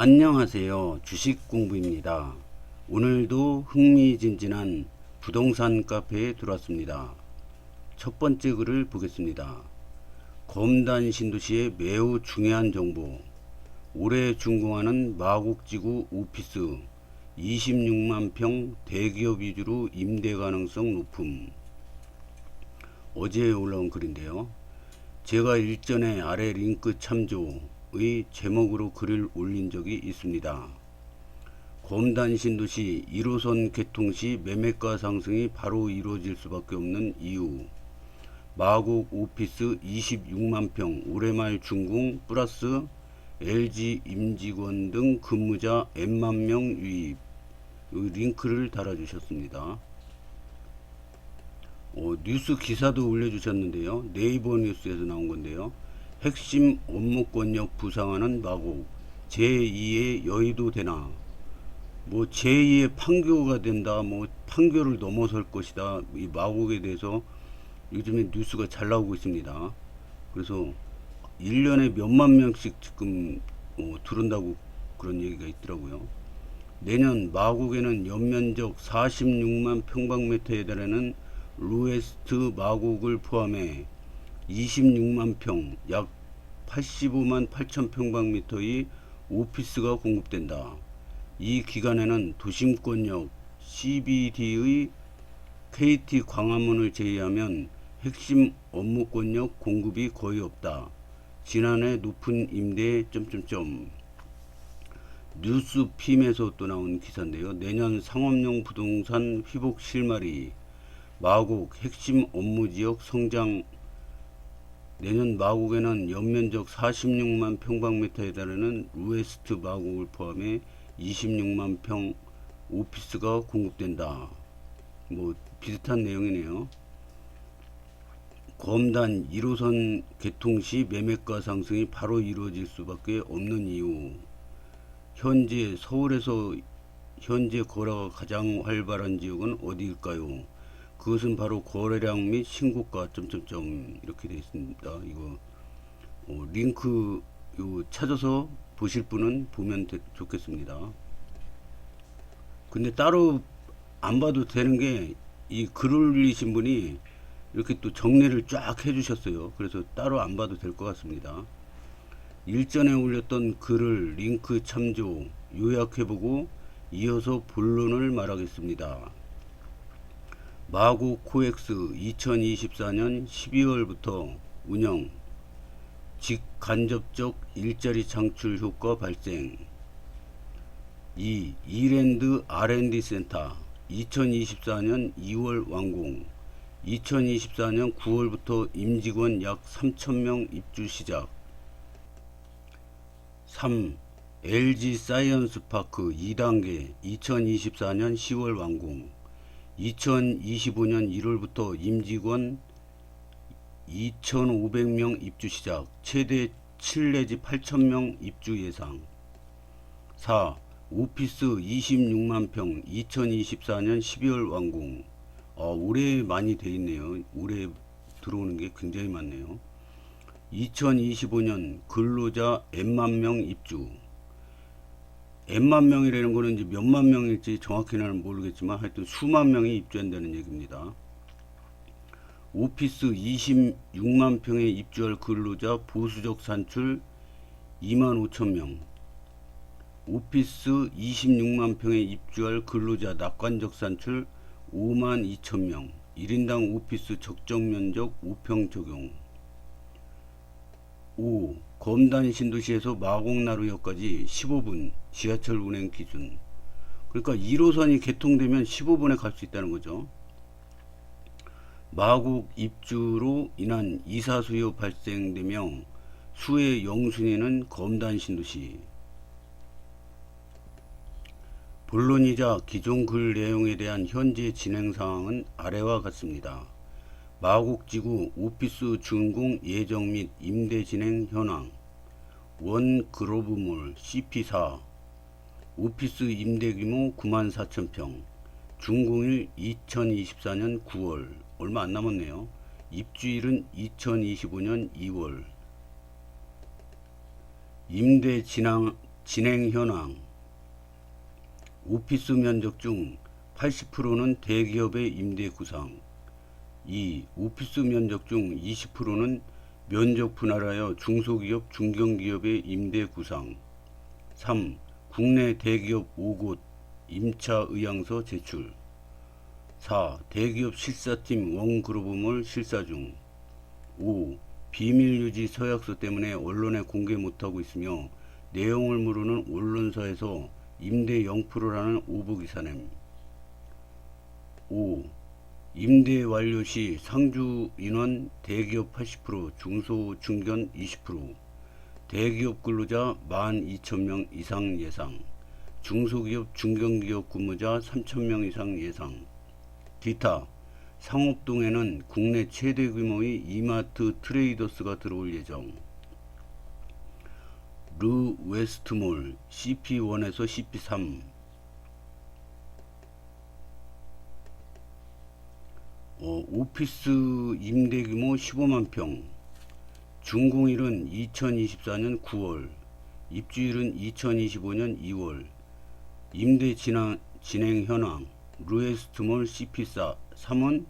안녕하세요. 주식공부입니다. 오늘도 흥미진진한 부동산 카페에 들어왔습니다. 첫 번째 글을 보겠습니다. 검단 신도시의 매우 중요한 정보. 올해 준공하는 마곡지구 오피스 26만 평 대기업 위주로 임대 가능성 높음. 어제 올라온 글인데요. 제가 일전에 아래 링크 참조의 제목으로 글을 올린 적이 있습니다. 검단 신도시 1호선 개통 시 매매가 상승이 바로 이루어질 수밖에 없는 이유. 마곡 오피스 26만 평 올해 말 준공 플러스 LG 임직원 등 근무자 N만 명 유입. 링크를 달아주셨습니다. 뉴스 기사도 올려주셨는데요. 네이버 뉴스에서 나온 건데요. 핵심 업무권력 부상하는 마곡 제2의 여의도 되나, 뭐 제2의 판교가 된다, 뭐 판교를 넘어설 것이다. 이 마곡에 대해서 요즘에 뉴스가 잘 나오고 있습니다. 그래서 1년에 몇만 명씩 지금 들은다고 그런 얘기가 있더라고요. 내년 마곡에는 연면적 46만 평방미터에 달하는 루에스트 마곡을 포함해 26만 평, 약 85만 8천 평방미터의 오피스가 공급된다. 이 기간에는 도심권역 CBD의 KT 광화문을 제외하면 핵심 업무권역 공급이 거의 없다. 지난해 높은 임대... 뉴스핌에서 또 나온 기사인데요. 내년 상업용 부동산 회복 실마리, 마곡 핵심 업무지역 성장. 내년 마곡에는 연면적 46만 평방미터에 달하는 루에스트 마곡을 포함해 26만 평 오피스가 공급된다. 뭐 비슷한 내용이네요. 검단 1호선 개통 시 매매가 상승이 바로 이루어질 수밖에 없는 이유. 현재 서울에서 현재 거래가 가장 활발한 지역은 어디일까요? 그것은 바로 거래량 및 신고가... 이렇게 되어 있습니다. 이거 링크 찾아서 보실 분은 보면 좋겠습니다. 근데 따로 안 봐도 되는 게, 이 글 올리신 분이 이렇게 또 정리를 쫙 해주셨어요. 그래서 따로 안 봐도 될 것 같습니다. 일전에 올렸던 글을 링크 참조 요약해보고 이어서 본론을 말하겠습니다. 마곡 코엑스 2024년 12월부터 운영, 직간접적 일자리 창출 효과 발생. 2. 이랜드 R&D 센터 2024년 2월 완공, 2024년 9월부터 임직원 약 3,000명 입주 시작. 3. LG 사이언스 파크 2단계 2024년 10월 완공, 2025년 1월부터 임직원 2,500명 입주 시작. 최대 7 내지 8,000명 입주 예상. 4. 오피스 26만 평 2024년 12월 완공. 올해 많이 돼 있네요. 올해 들어오는 게 굉장히 많네요. 2025년 근로자 N만 명 입주. N만 명이라는 거는 이제 몇만 명일지 정확히는 모르겠지만 하여튼 수만 명이 입주한다는 얘기입니다. 오피스 26만 평에 입주할 근로자 보수적 산출 2만 5천 명. 오피스 26만 평에 입주할 근로자 낙관적 산출 5만 2천 명. 1인당 오피스 적정 면적 5평 적용. 5. 검단 신도시에서 마곡나루역까지 15분 지하철 운행 기준. 그러니까 1호선이 개통되면 15분에 갈 수 있다는 거죠. 마곡 입주로 인한 이사 수요 발생되며 수의 영순위는 검단 신도시. 본론이자 기존 글 내용에 대한 현재 진행 상황은 아래와 같습니다. 마곡지구 오피스 준공 예정 및 임대 진행 현황. 원 그로브몰 CP4 오피스 임대 규모 94,000평. 준공일 2024년 9월. 얼마 안 남았네요. 입주일은 2025년 2월. 임대 진행 현황. 오피스 면적 중 80%는 대기업의 임대 구상. 2. 오피스 면적 중 20%는 면적 분할하여 중소기업, 중견기업의 임대 구상. 3. 국내 대기업 5곳 임차 의향서 제출. 4. 대기업 실사팀 원그로브몰 실사 중. 5. 비밀유지 서약서 때문에 언론에 공개 못하고 있으며 내용을 모르는 언론사에서 임대 0%라는 오보기사냄. 5. 임대 완료 시 상주 인원 대기업 80%, 중소 중견 20%, 대기업 근로자 12,000명 이상 예상, 중소기업 중견기업 근무자 3,000명 이상 예상. 기타. 상업동에는 국내 최대 규모의 이마트 트레이더스가 들어올 예정. 르 웨스트몰 CP1에서 CP3. 오피스 임대 규모 15만 평. 준공일은 2024년 9월, 입주일은 2025년 2월. 임대 진행 현황. 루에스트몰 CP4 3은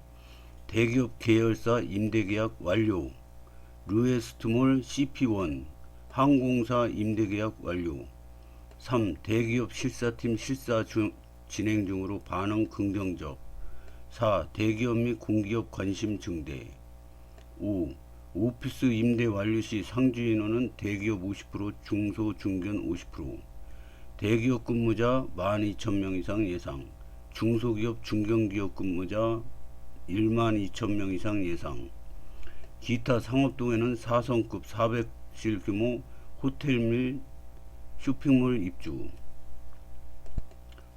대기업 계열사 임대계약 완료. 루에스트몰 CP1 항공사 임대계약 완료. 3. 대기업 실사팀 실사 진행 중으로 반응 긍정적. 4. 대기업 및 공기업 관심 증대. 5. 오피스 임대 완료 시 상주 인원은 대기업 50%, 중소 중견 50%, 대기업 근무자 12,000명 이상 예상, 중소기업 중견기업 근무자 12,000명 이상 예상. 기타. 상업동에는 4성급 400실 규모 호텔 및 쇼핑몰 입주.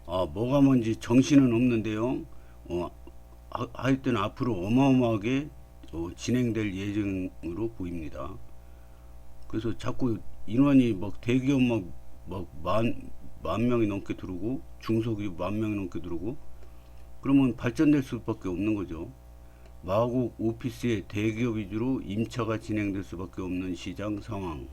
뭐가 뭔지 정신은 없는데요. 하여튼 앞으로 어마어마하게 진행될 예정으로 보입니다. 그래서 자꾸 인원이 막 대기업 만 명이 넘게 들어오고 중소기업 10,000명이 넘게 들어오고 그러면 발전될 수밖에 없는 거죠. 마곡 오피스의 대기업 위주로 임차가 진행될 수밖에 없는 시장 상황.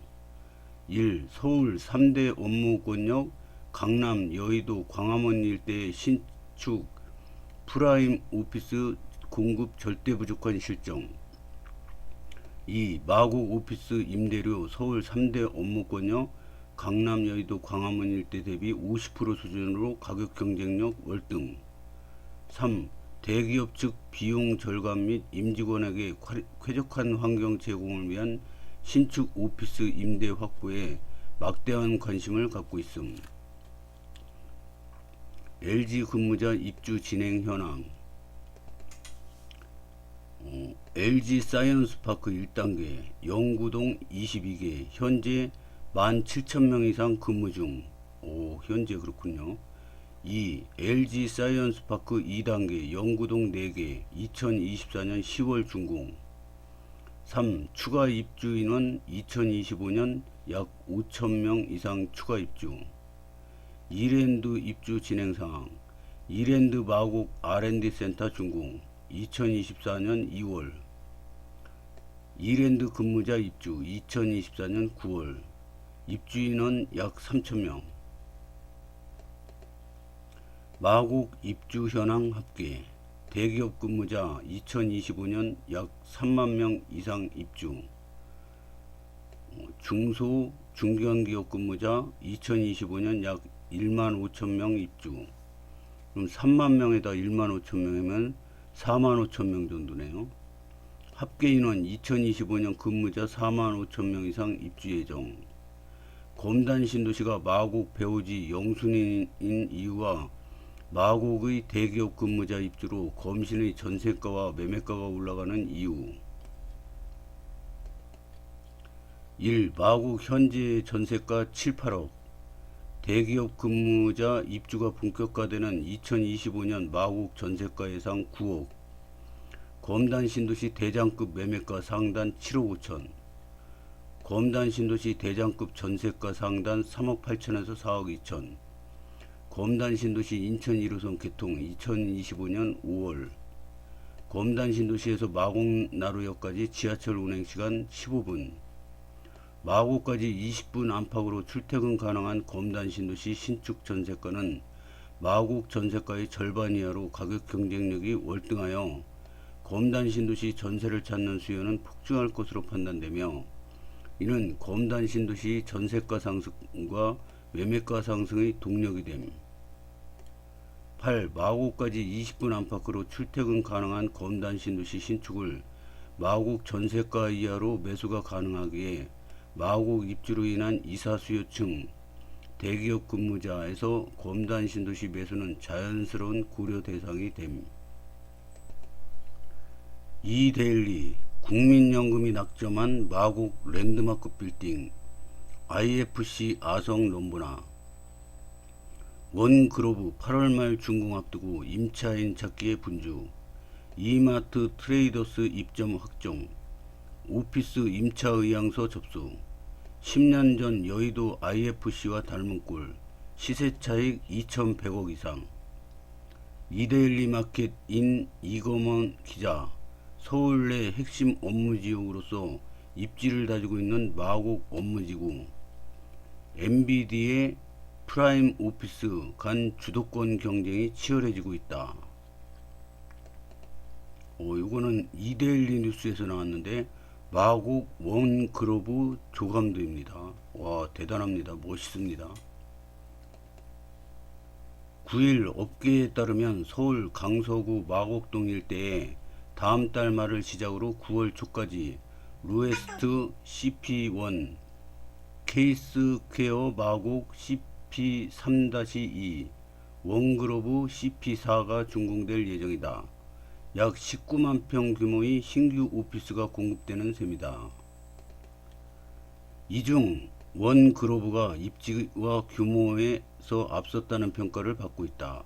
1. 서울 3대 업무권역 강남, 여의도, 광화문 일대의 신축 프라임 오피스 공급 절대 부족한 실정. 2. 마곡 오피스 임대료 서울 3대 업무권역 강남, 여의도, 광화문 일대 대비 50% 수준으로 가격 경쟁력 월등. 3. 대기업 측 비용 절감 및 임직원에게 쾌적한 환경 제공을 위한 신축 오피스 임대 확보에 막대한 관심을 갖고 있음. LG 근무자 입주 진행 현황. LG 사이언스파크 1단계 영구동 22개 현재 17,000명 이상 근무 중. 현재 그렇군요. 2. LG 사이언스파크 2단계 영구동 4개 2024년 10월 준공. 3. 추가 입주 인원 2025년 약 5,000명 이상 추가 입주. 이랜드 입주 진행 상황. 이랜드 마곡 R&D 센터 준공 2024년 2월. 이랜드 근무자 입주 2024년 9월. 입주 인원 약 3,000명. 마곡 입주 현황 합계. 대기업 근무자 2025년 약 3만 명 이상 입주. 중소 중견기업 근무자 2025년 약 15,000명 입주. 그럼 3만 명에다 15,000명이면 45,000명 정도네요. 합계 인원 2025년 근무자 45,000명 이상 입주 예정. 검단 신도시가 마곡 배우지 영순인 이유와 마곡의 대기업 근무자 입주로 검신의 전세가와 매매가가 올라가는 이유. 1. 마곡 현재 전세가 7, 8억. 대기업 근무자 입주가 본격화되는 2025년 마곡 전세가 예상 9억. 검단 신도시 대장급 매매가 상단 7억 5천. 검단 신도시 대장급 전세가 상단 3억 8천에서 4억 2천. 검단 신도시 인천 1호선 개통 2025년 5월. 검단 신도시에서 마곡나루역까지 지하철 운행시간 15분. 마곡까지 20분 안팎으로 출퇴근 가능한 검단 신도시 신축 전세가는 마곡 전세가의 절반 이하로 가격 경쟁력이 월등하여 검단 신도시 전세를 찾는 수요는 폭증할 것으로 판단되며, 이는 검단 신도시 전세가 상승과 매매가 상승의 동력이 됨. 8. 마곡까지 20분 안팎으로 출퇴근 가능한 검단 신도시 신축을 마곡 전세가 이하로 매수가 가능하기에 마곡 입주로 인한 이사 수요층, 대기업 근무자에서 검단 신도시 매수는 자연스러운 고려 대상이 됨. 이데일리 국민연금이 낙점한 마곡 랜드마크 빌딩 IFC 아성 럼브나 원그로브 8월 말 준공 앞두고 임차인 찾기에 분주, 이마트 트레이더스 입점 확정, 오피스 임차 의향서 접수, 10년 전 여의도 IFC와 닮은 꼴, 시세 차익 2,100억 이상. 이데일리 마켓 인 이검원 기자, 서울 내 핵심 업무지역으로서 입지를 다지고 있는 마곡 업무지구, MBD의 프라임 오피스 간 주도권 경쟁이 치열해지고 있다. 이거는 이데일리 뉴스에서 나왔는데 마곡 원그로브 조감도입니다. 와, 대단합니다. 멋있습니다. 9일 업계에 따르면 서울 강서구 마곡동 일대에 다음 달 말을 시작으로 9월 초까지 루에스트 CP1, 케이스퀘어 마곡 CP3-2, 원그로브 CP4가 준공될 예정이다. 약 19만 평 규모의 신규 오피스가 공급되는 셈이다. 이 중 원그로브가 입지와 규모에서 앞섰다는 평가를 받고 있다.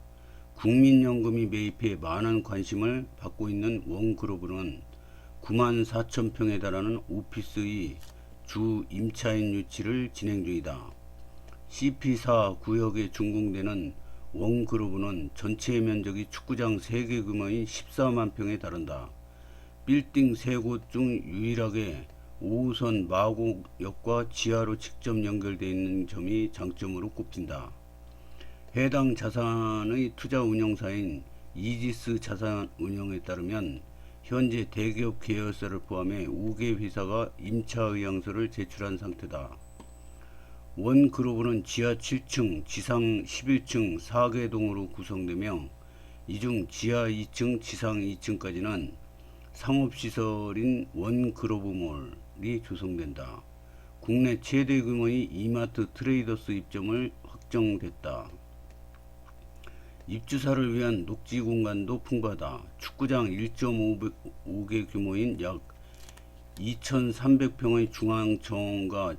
국민연금이 매입해 많은 관심을 받고 있는 원그로브는 9만 4천 평에 달하는 오피스의 주 임차인 유치를 진행 중이다. CP4 구역에 준공되는 원그로브는 전체 면적이 축구장 3개 규모의 14만 평에 달한다. 빌딩 3곳 중 유일하게 5호선 마곡역과 지하로 직접 연결되어 있는 점이 장점으로 꼽힌다. 해당 자산의 투자 운영사인 이지스 자산운용에 따르면 현재 대기업 계열사를 포함해 5개 회사가 임차 의향서를 제출한 상태다. 원그로브는 지하 7층, 지상 11층 4개 동으로 구성되며, 이 중 지하 2층, 지상 2층까지는 상업시설인 원그로브몰이 조성된다. 국내 최대 규모의 이마트 트레이더스 입점을 확정됐다. 입주사를 위한 녹지 공간도 풍부하다. 축구장 1.5개 규모인 약 2,300평의 중앙정원과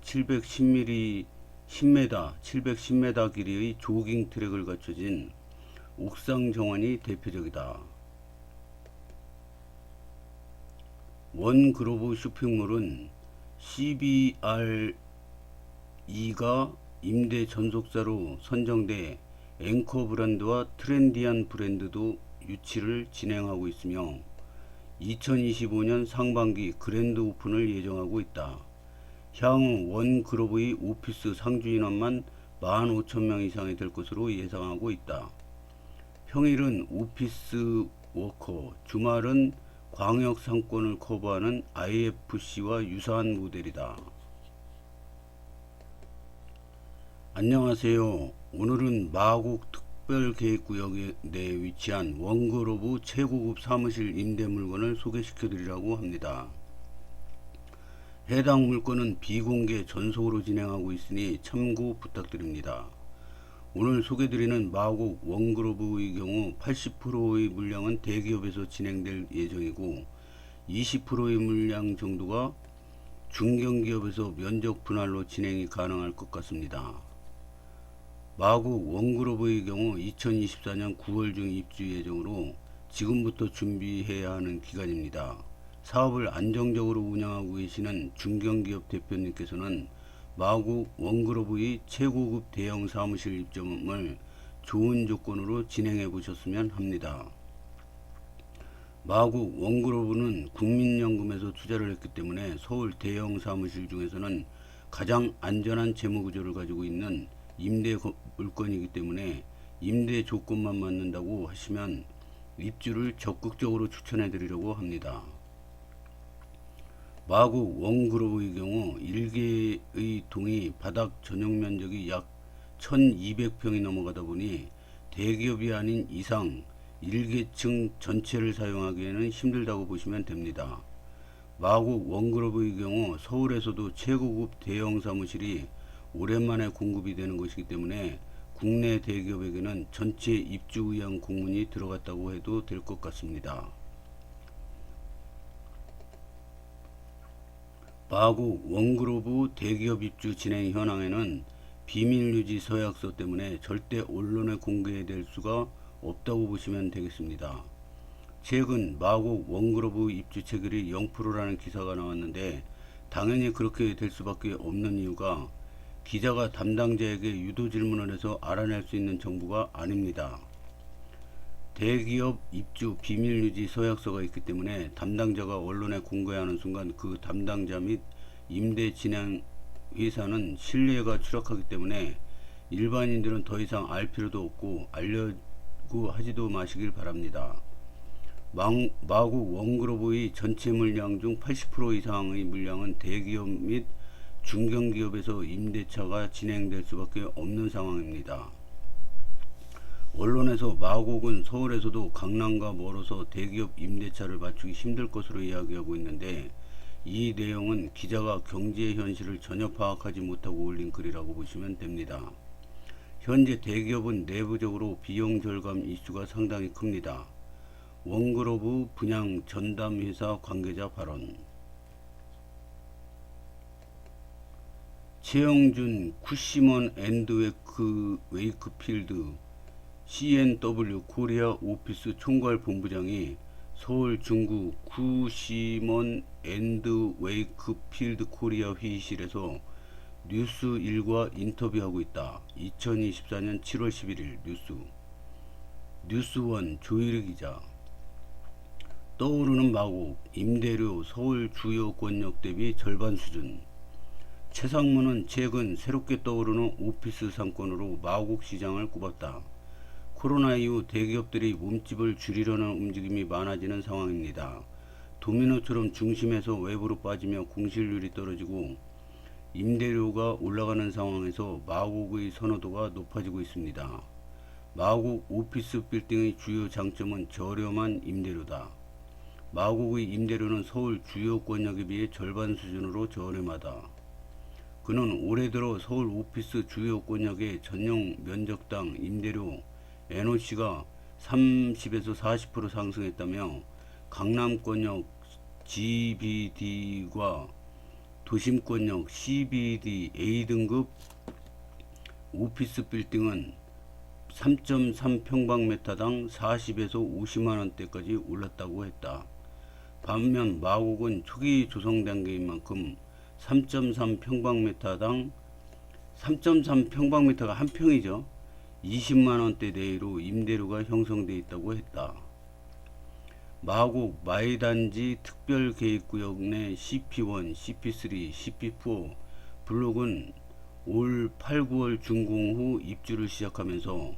710m 길이의 조깅 트랙을 갖춰진 옥상 정원이 대표적이다. 원그로브 쇼핑몰은 CBRE가 임대 전속사로 선정돼 앵커 브랜드와 트렌디한 브랜드도 유치를 진행하고 있으며 2025년 상반기 그랜드 오픈을 예정하고 있다. 향후 원그로브의 오피스 상주 인원만 15,000명 이상이 될 것으로 예상하고 있다. 평일은 오피스 워커, 주말은 광역 상권을 커버하는 IFC와 유사한 모델이다. 안녕하세요. 오늘은 마곡 특별계획구역 내에 위치한 원그로브 최고급 사무실 임대 물건을 소개시켜 드리려고 합니다. 해당 물건은 비공개 전속으로 진행하고 있으니 참고 부탁드립니다. 오늘 소개드리는 마곡 원그로브의 경우 80%의 물량은 대기업에서 진행될 예정이고 20%의 물량 정도가 중견기업에서 면적 분할로 진행이 가능할 것 같습니다. 마곡 원그로브의 경우 2024년 9월 중 입주 예정으로 지금부터 준비해야 하는 기간입니다. 사업을 안정적으로 운영하고 계시는 중견기업 대표님께서는 마곡 원그로브의 최고급 대형 사무실 입점을 좋은 조건으로 진행해 보셨으면 합니다. 마곡 원그로브는 국민연금에서 투자를 했기 때문에 서울 대형 사무실 중에서는 가장 안전한 재무구조를 가지고 있는 임대 물건이기 때문에 임대 조건만 맞는다고 하시면 입주를 적극적으로 추천해 드리려고 합니다. 마곡 원그로브의 경우 1개의 동이 바닥 전용 면적이 약 1200평이 넘어가다 보니 대기업이 아닌 이상 1계층 전체를 사용하기에는 힘들다고 보시면 됩니다. 마곡 원그로브의 경우 서울에서도 최고급 대형 사무실이 오랜만에 공급이 되는 것이기 때문에 국내 대기업에게는 전체 입주 의향 공문이 들어갔다고 해도 될 것 같습니다. 마곡 원그로브 대기업 입주 진행 현황에는 비밀유지 서약서 때문에 절대 언론에 공개될 수가 없다고 보시면 되겠습니다. 최근 마곡 원그로브 입주 체결이 0%라는 기사가 나왔는데 당연히 그렇게 될 수밖에 없는 이유가 기자가 담당자에게 유도 질문을 해서 알아낼 수 있는 정보가 아닙니다. 대기업 입주 비밀유지 서약서가 있기 때문에 담당자가 언론에 공개하는 순간 그 담당자 및 임대 진행 회사는 신뢰가 추락하기 때문에 일반인들은 더 이상 알 필요도 없고 알려고 하지도 마시길 바랍니다. 마곡 원그로브의 전체 물량 중 80% 이상의 물량은 대기업 및 중견기업에서 임대차가 진행될 수밖에 없는 상황입니다. 언론에서 마곡은 서울에서도 강남과 멀어서 대기업 임대차를 맞추기 힘들 것으로 이야기하고 있는데 이 내용은 기자가 경제 현실을 전혀 파악하지 못하고 올린 글이라고 보시면 됩니다. 현재 대기업은 내부적으로 비용 절감 이슈가 상당히 큽니다. 원그로브 분양 전담회사 관계자 발언. 최영준 쿠시먼 앤드 웨이크필드 CNW 코리아 오피스 총괄 본부장이 서울 중구 쿠시먼 앤드 웨이크필드 코리아 회의실에서 뉴스1과 인터뷰하고 있다. 2024년 7월 11일 뉴스원 조일희 기자. 떠오르는 마곡 임대료 서울 주요 권역 대비 절반 수준. 최상무는 최근 새롭게 떠오르는 오피스 상권으로 마곡 시장을 꼽았다. 코로나 이후 대기업들이 몸집을 줄이려는 움직임이 많아지는 상황입니다. 도미노처럼 중심에서 외부로 빠지며 공실률이 떨어지고 임대료가 올라가는 상황에서 마곡의 선호도가 높아지고 있습니다. 마곡 오피스 빌딩의 주요 장점은 저렴한 임대료다. 마곡의 임대료는 서울 주요 권역에 비해 절반 수준으로 저렴하다. 그는 올해 들어 서울 오피스 주요 권역의 전용 면적당 임대료 NOC가 30에서 40% 상승했다며 강남권역 GBD과 도심권역 CBD A등급 오피스 빌딩은 3.3평방미터당 40에서 50만원대까지 올랐다고 했다. 반면 마곡은 초기 조성 단계인 만큼 3.3평방미터당 3.3평방미터가 한 평이죠. 20만원대 내외로 임대료가 형성되어 있다고 했다. 마곡 마이단지 특별계획구역 내 CP1, CP3, CP4 블록은 올 8, 9월 준공 후 입주를 시작하면서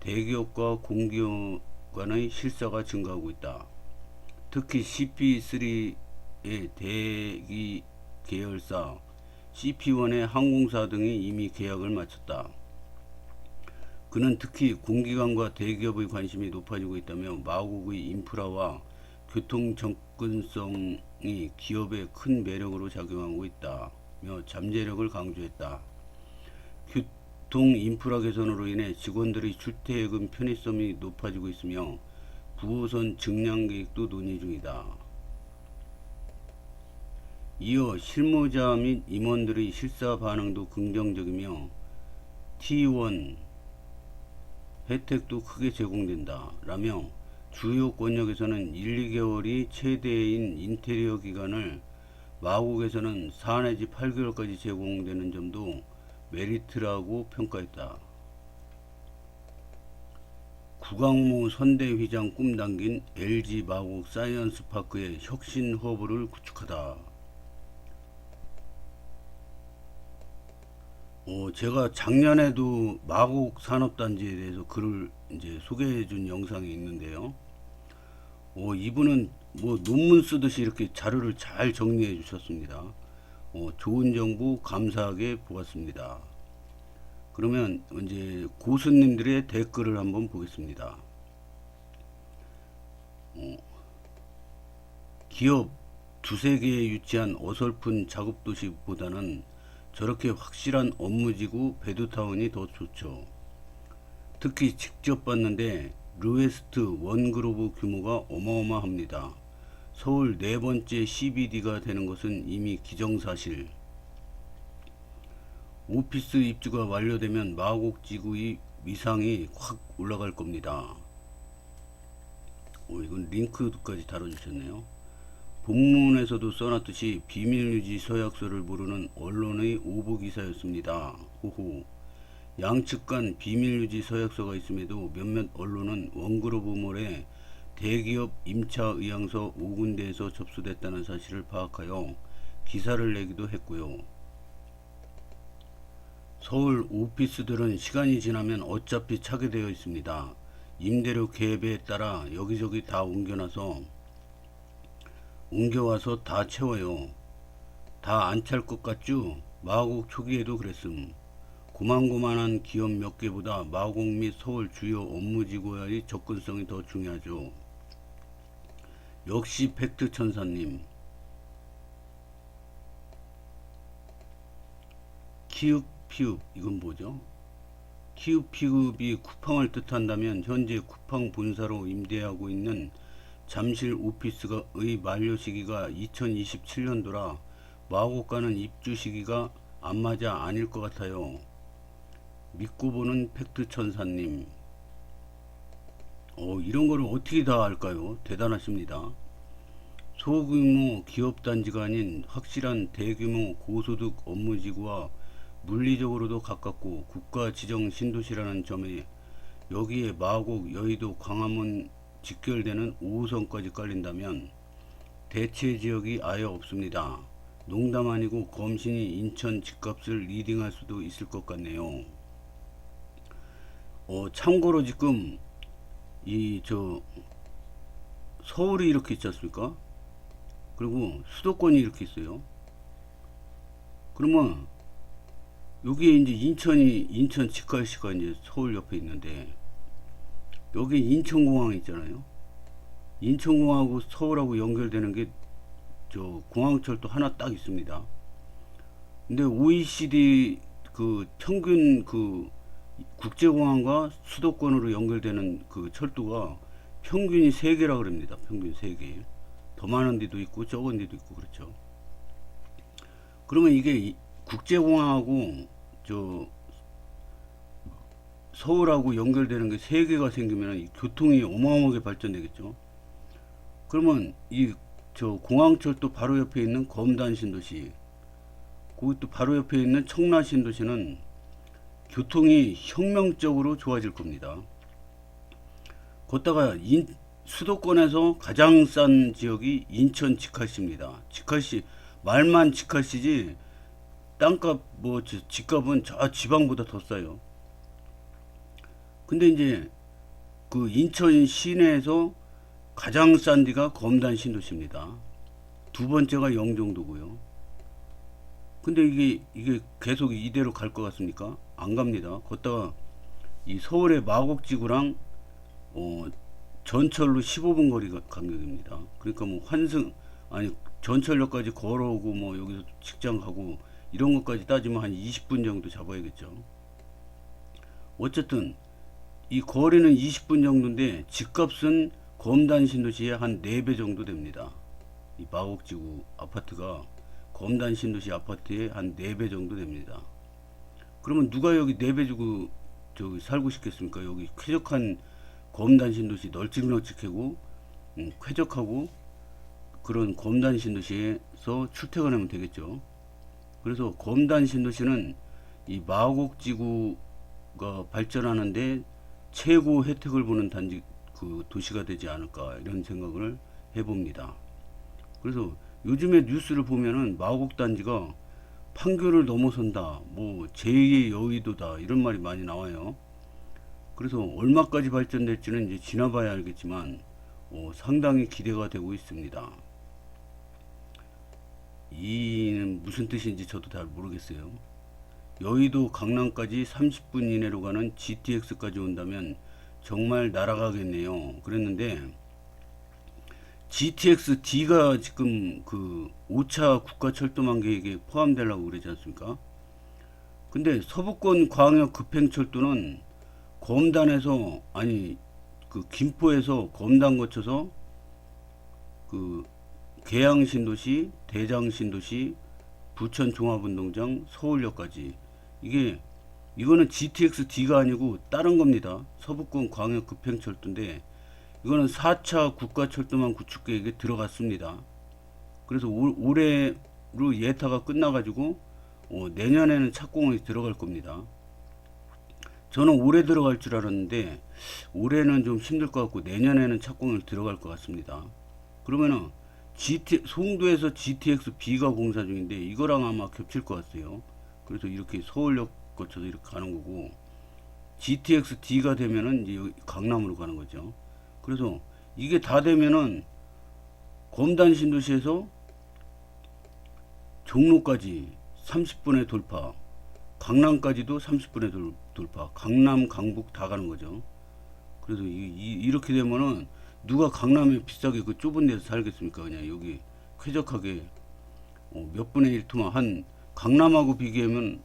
대기업과 공기업 간의 실사가 증가하고 있다. 특히 CP3의 대기 계열사, CP1의 항공사 등이 이미 계약을 마쳤다. 그는 특히 공기관과 대기업의 관심이 높아지고 있다며 마곡의 인프라와 교통 접근성이 기업의 큰 매력으로 작용하고 있다며 잠재력을 강조했다. 교통 인프라 개선으로 인해 직원들의 출퇴근 편의성이 높아지고 있으며 부호선 증량 계획도 논의 중이다. 이어 실무자 및 임원들의 실사 반응도 긍정적이며 T1 혜택도 크게 제공된다 라며 주요 권역에서는 1, 2개월이 최대인 인테리어 기간을 마곡에서는 4 내지 8개월까지 제공되는 점도 메리트라고 평가했다. 구강모 선대위장 꿈당긴 LG 마곡 사이언스파크의 혁신 허브를 구축하다. 제가 작년에도 마곡 산업단지에 대해서 글을 이제 소개해 준 영상이 있는데요. 이분은 뭐 논문 쓰듯이 이렇게 자료를 잘 정리해 주셨습니다. 좋은 정보 감사하게 보았습니다. 그러면 이제 고수님들의 댓글을 한번 보겠습니다. 기업 두세 개에 유치한 어설픈 작업도시보다는 저렇게 확실한 업무지구 베드타운이 더 좋죠. 특히 직접 봤는데 르웨스트 원그로브 규모가 어마어마합니다. 서울 네 번째 CBD가 되는 것은 이미 기정사실. 오피스 입주가 완료되면 마곡 지구의 위상이 확 올라갈 겁니다. 이건 링크까지 달아주셨네요. 본문에서도 써놨듯이 비밀유지 서약서를 모르는 언론의 오보기사였습니다. 호호. 양측 간 비밀유지 서약서가 있음에도 몇몇 언론은 원그로브몰에 대기업 임차 의향서 5군데에서 접수됐다는 사실을 파악하여 기사를 내기도 했고요. 서울 오피스들은 시간이 지나면 어차피 차게 되어 있습니다. 임대료 갭에 따라 여기저기 다 옮겨와서 다 채워요. 다 안 찰 것 같죠? 마곡 초기에도 그랬음. 고만고만한 기업 몇 개보다 마곡 및 서울 주요 업무지구와의 접근성이 더 중요하죠. 역시 팩트 천사님. 키읔 피읍 이건 뭐죠? 키읔 피읍이 쿠팡을 뜻한다면 현재 쿠팡 본사로 임대하고 있는 잠실 오피스의 만료 시기가 2027년도라 마곡과는 입주 시기가 안 맞아 아닐 것 같아요. 믿고 보는 팩트 천사님. 이런 거를 어떻게 다 알까요? 대단하십니다. 소규모 기업단지가 아닌 확실한 대규모 고소득 업무지구와 물리적으로도 가깝고 국가 지정 신도시라는 점에 여기에 마곡, 여의도, 광화문 직결되는 5호선까지 깔린다면 대체 지역이 아예 없습니다. 농담 아니고 검신이 인천 집값을 리딩할 수도 있을 것 같네요. 참고로 지금 서울이 이렇게 있지 않습니까? 그리고 수도권이 이렇게 있어요. 그러면 여기에 이제 인천 직할시가 이제 서울 옆에 있는데 여기 인천공항 있잖아요. 인천공항하고 서울하고 연결되는 게 공항철도 하나 딱 있습니다. 근데 OECD 그 평균 국제공항과 수도권으로 연결되는 그 철도가 평균이 3개라 그럽니다. 평균 3개. 더 많은 데도 있고 적은 데도 있고 그렇죠. 그러면 이게 국제공항하고 서울하고 연결되는 게 3개가 생기면 교통이 어마어마하게 발전되겠죠. 그러면 공항철도 바로 옆에 있는 검단 신도시, 그것도 바로 옆에 있는 청라 신도시는 교통이 혁명적으로 좋아질 겁니다. 거기다가 수도권에서 가장 싼 지역이 인천 직할시입니다. 직할시 말만 직할시지 땅값 집값은 저 지방보다 더 싸요. 근데 이제 그 인천 시내에서 가장 싼 데가 검단 신도시입니다. 두 번째가 영종도고요. 근데 이게 계속 이대로 갈 것 같습니까? 안 갑니다. 거기다가 이 서울의 마곡지구랑 전철로 15분 거리 간격입니다. 그러니까 뭐 전철역까지 걸어오고 뭐 여기서 직장 가고 이런 것까지 따지면 한 20분 정도 잡아야겠죠. 어쨌든 이 거리는 20분 정도인데 집값은 검단 신도시의 한 4배 정도 됩니다. 이 마곡지구 아파트가 검단 신도시 아파트의 한 4배 정도 됩니다. 그러면 누가 여기 4배 주고 살고 싶겠습니까? 여기 쾌적한 검단 신도시 널찍널찍하고 쾌적하고 그런 검단 신도시에서 출퇴근하면 되겠죠. 그래서 검단 신도시는 이 마곡지구가 발전하는데 최고 혜택을 보는 도시가 되지 않을까 이런 생각을 해봅니다. 그래서 요즘에 뉴스를 보면은 마곡단지가 판교를 넘어선다, 뭐 제2의 여의도다 이런 말이 많이 나와요. 그래서 얼마까지 발전될지는 이제 지나봐야 알겠지만 상당히 기대가 되고 있습니다. 이는 무슨 뜻인지 저도 잘 모르겠어요. 여의도 강남까지 30분 이내로 가는 GTX까지 온다면 정말 날아가겠네요. 그랬는데 GTX D가 지금 그 5차 국가철도망 계획에 포함되려고 그러지 않습니까? 근데 서부권 광역 급행철도는 검단에서, 아니 그 김포에서 검단 거쳐서 그 계양 신도시, 대장 신도시, 부천 종합운동장, 서울역까지, 이거는 GTX D가 아니고 다른 겁니다. 서부권 광역 급행철도인데 이거는 4차 국가철도망 구축 계획에 들어갔습니다. 그래서 올해로 예타가 끝나가지고 내년에는 착공이 들어갈 겁니다. 저는 올해 들어갈 줄 알았는데 올해는 좀 힘들 것 같고 내년에는 착공을 들어갈 것 같습니다. 그러면은 송도에서 GTX B가 공사 중인데 이거랑 아마 겹칠 것 같아요. 그래서 이렇게 서울역 거쳐서 이렇게 가는 거고, GTX D가 되면은 이제 여기 강남으로 가는 거죠. 그래서 이게 다 되면은 검단 신도시에서 종로까지 30분에 돌파, 강남까지도 30분에 돌파, 강남 강북 다 가는 거죠. 그래서 이렇게 되면은 누가 강남에 비싸게 그 좁은 데서 살겠습니까? 그냥 여기 쾌적하게 몇 분의 1 토막, 한 강남하고 비교하면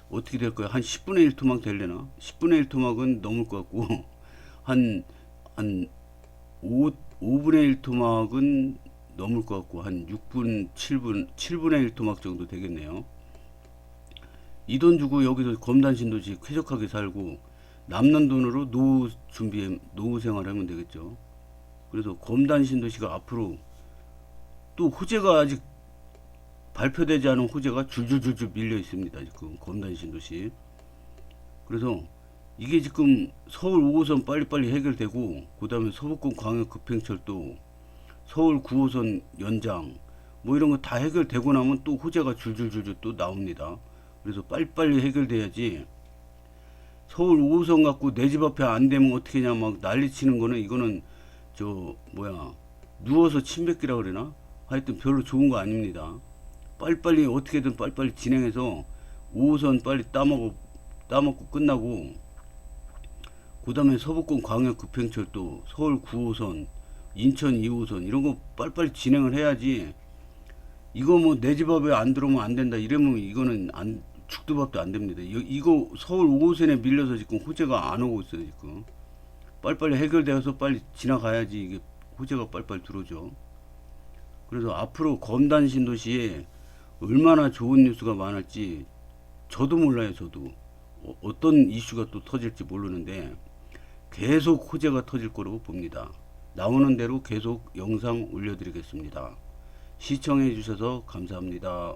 어떻게 될 거야? 한 10분의 1 토막 되려나? 10분의 1 토막은 넘을 것 같고 한 5분의 1 토막은 넘을 것 같고 한 6분, 7분의 1 토막 정도 되겠네요. 이 돈 주고 여기서 검단 신도시 쾌적하게 살고 남는 돈으로 노후 생활하면 되겠죠. 그래서 검단 신도시가 앞으로 또 호재가 아직 발표되지 않은 호재가 줄줄줄줄 밀려 있습니다. 지금 검단 신도시. 그래서 이게 지금 서울 5호선 빨리빨리 해결되고, 그 다음에 서부권 광역 급행철도, 서울 9호선 연장, 뭐 이런 거 다 해결되고 나면 또 호재가 줄줄줄줄 또 나옵니다. 그래서 빨리빨리 해결돼야지, 서울 5호선 갖고 내 집 앞에 안 되면 어떻게 냐 막 난리 치는 거는, 이거는 누워서 침 뱉기라 그러나? 하여튼 별로 좋은 거 아닙니다. 빨리빨리 어떻게든 빨리빨리 진행해서 5호선 빨리 따먹고 끝나고, 그 다음에 서부권 광역 급행철도, 서울 9호선, 인천 2호선 이런 거 빨리빨리 진행을 해야지. 이거 뭐 내 집 앞에 안 들어오면 안 된다 이러면 이거는 죽도 밥도 안 됩니다. 이거 서울 5호선에 밀려서 지금 호재가 안 오고 있어요. 지금 빨리빨리 해결되어서 빨리 지나가야지 이게 호재가 빨리빨리 들어오죠. 그래서 앞으로 검단 신도시에 얼마나 좋은 뉴스가 많을지 저도 몰라요. 저도 어떤 이슈가 또 터질지 모르는데 계속 호재가 터질 거라고 봅니다. 나오는 대로 계속 영상 올려드리겠습니다. 시청해 주셔서 감사합니다.